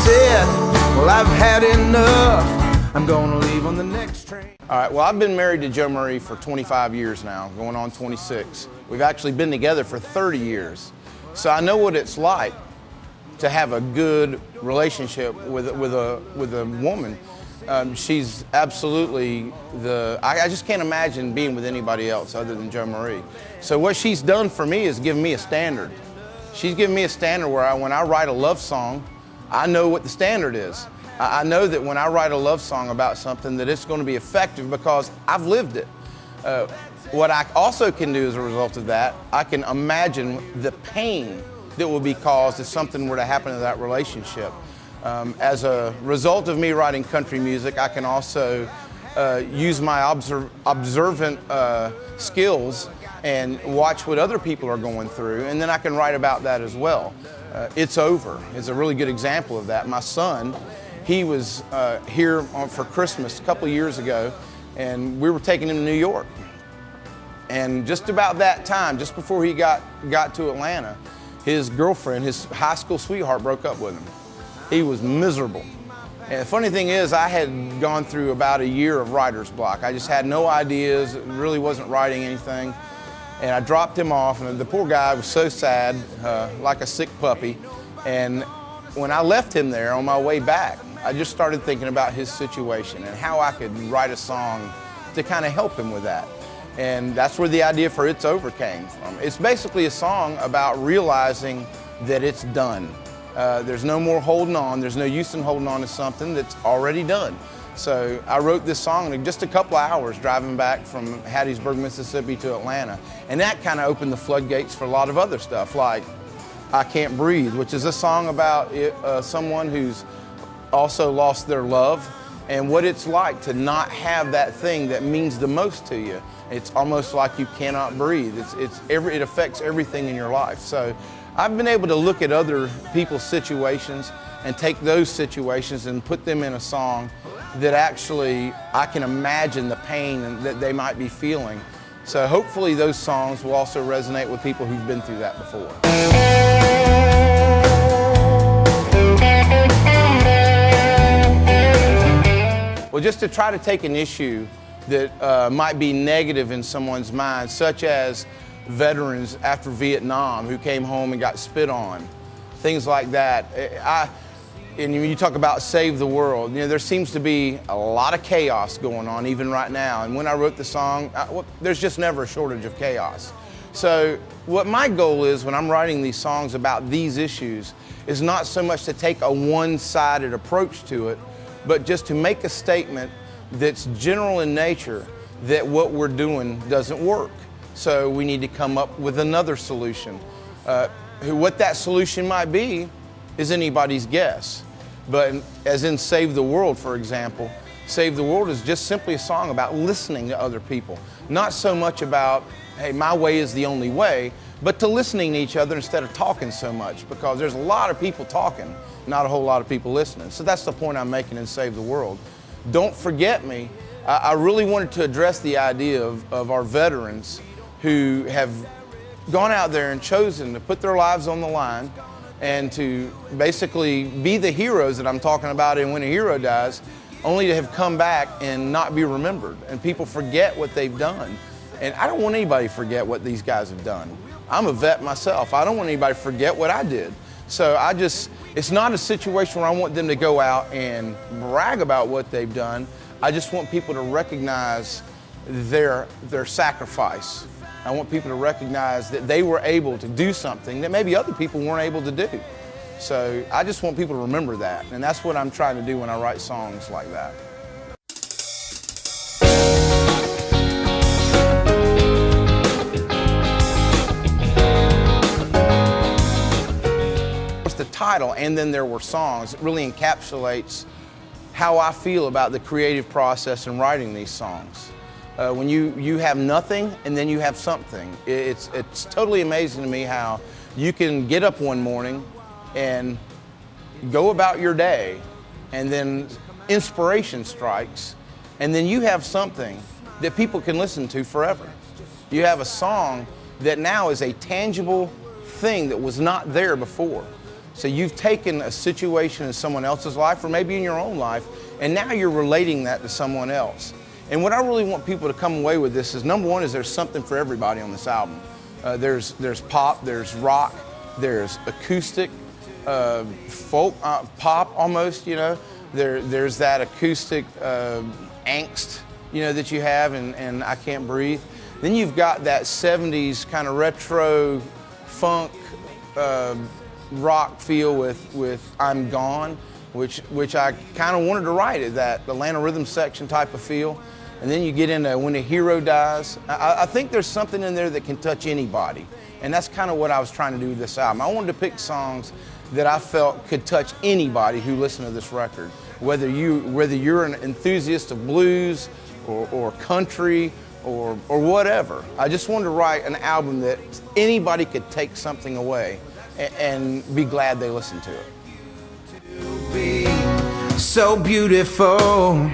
said, well, I've had enough. I'm gonna leave on the next train. All right, well, I've been married to Jo Marie for 25 years now, going on 26. We've actually been together for 30 years. So I know what it's like to have a good relationship with a woman. She's absolutely I just can't imagine being with anybody else other than Jo Marie. So what she's done for me is given me a standard. She's given me a standard where when I write a love song, I know what the standard is. I know that when I write a love song about something that it's going to be effective because I've lived it. What I also can do as a result of that, I can imagine the pain that will be caused if something were to happen to that relationship. As a result of me writing country music, I can also use my observant skills and watch what other people are going through, and then I can write about that as well. It's Over is a really good example of that. My son, he was here for Christmas a couple of years ago, and we were taking him to New York. And just about that time, just before he got to Atlanta, his girlfriend, his high school sweetheart, broke up with him. He was miserable. And the funny thing is, I had gone through about a year of writer's block. I just had no ideas, really wasn't writing anything. And I dropped him off, and the poor guy was so sad, like a sick puppy. And when I left him there on my way back, I just started thinking about his situation and how I could write a song to kind of help him with that. And that's where the idea for It's Over came from. It's basically a song about realizing that it's done. There's no more holding on. There's no use in holding on to something that's already done. So I wrote this song in just a couple of hours driving back from Hattiesburg, Mississippi to Atlanta. And that kind of opened the floodgates for a lot of other stuff, like I Can't Breathe, which is a song about someone who's also lost their love and what it's like to not have that thing that means the most to you. It's almost like you cannot breathe. It affects everything in your life. So I've been able to look at other people's situations and take those situations and put them in a song that actually I can imagine the pain that they might be feeling. So hopefully those songs will also resonate with people who've been through that before. Well, just to try to take an issue that might be negative in someone's mind, such as veterans after Vietnam who came home and got spit on, things like that. And when you talk about save the world, there seems to be a lot of chaos going on even right now. And when I wrote the song, there's just never a shortage of chaos. So what my goal is when I'm writing these songs about these issues is not so much to take a one-sided approach to it, but just to make a statement that's general in nature that what we're doing doesn't work. So we need to come up with another solution. What that solution might be is anybody's guess. But as in Save the World, for example, Save the World is just simply a song about listening to other people. Not so much about, hey, my way is the only way, but to listening to each other instead of talking so much, because there's a lot of people talking, not a whole lot of people listening. So that's the point I'm making in Save the World. Don't Forget Me. I really wanted to address the idea of our veterans who have gone out there and chosen to put their lives on the line and to basically be the heroes that I'm talking about in When a Hero Dies, only to have come back and not be remembered. And people forget what they've done. And I don't want anybody to forget what these guys have done. I'm a vet myself. I don't want anybody to forget what I did. So it's not a situation where I want them to go out and brag about what they've done. I just want people to recognize their sacrifice. I want people to recognize that they were able to do something that maybe other people weren't able to do. So I just want people to remember that, and that's what I'm trying to do when I write songs like that. The title, and then there were songs, it really encapsulates how I feel about the creative process in writing these songs. When you have nothing and then you have something, it's totally amazing to me how you can get up one morning and go about your day, and then inspiration strikes, and then you have something that people can listen to forever. You have a song that now is a tangible thing that was not there before. So you've taken a situation in someone else's life, or maybe in your own life, and now you're relating that to someone else. And what I really want people to come away with this is, number one, is there's something for everybody on this album. There's pop, there's rock, there's acoustic, folk, pop almost, you know. There's that acoustic angst, you know, that you have and I Can't Breathe. Then you've got that 70s kind of retro funk rock feel with I'm Gone, which I kind of wanted to write it, that Atlanta rhythm section type of feel. And then you get into When a Hero Dies. I think there's something in there that can touch anybody. And that's kind of what I was trying to do with this album. I wanted to pick songs that I felt could touch anybody who listened to this record. Whether you're an enthusiast of blues or country or whatever. I just wanted to write an album that anybody could take something away and be glad they listened to it. So beautiful.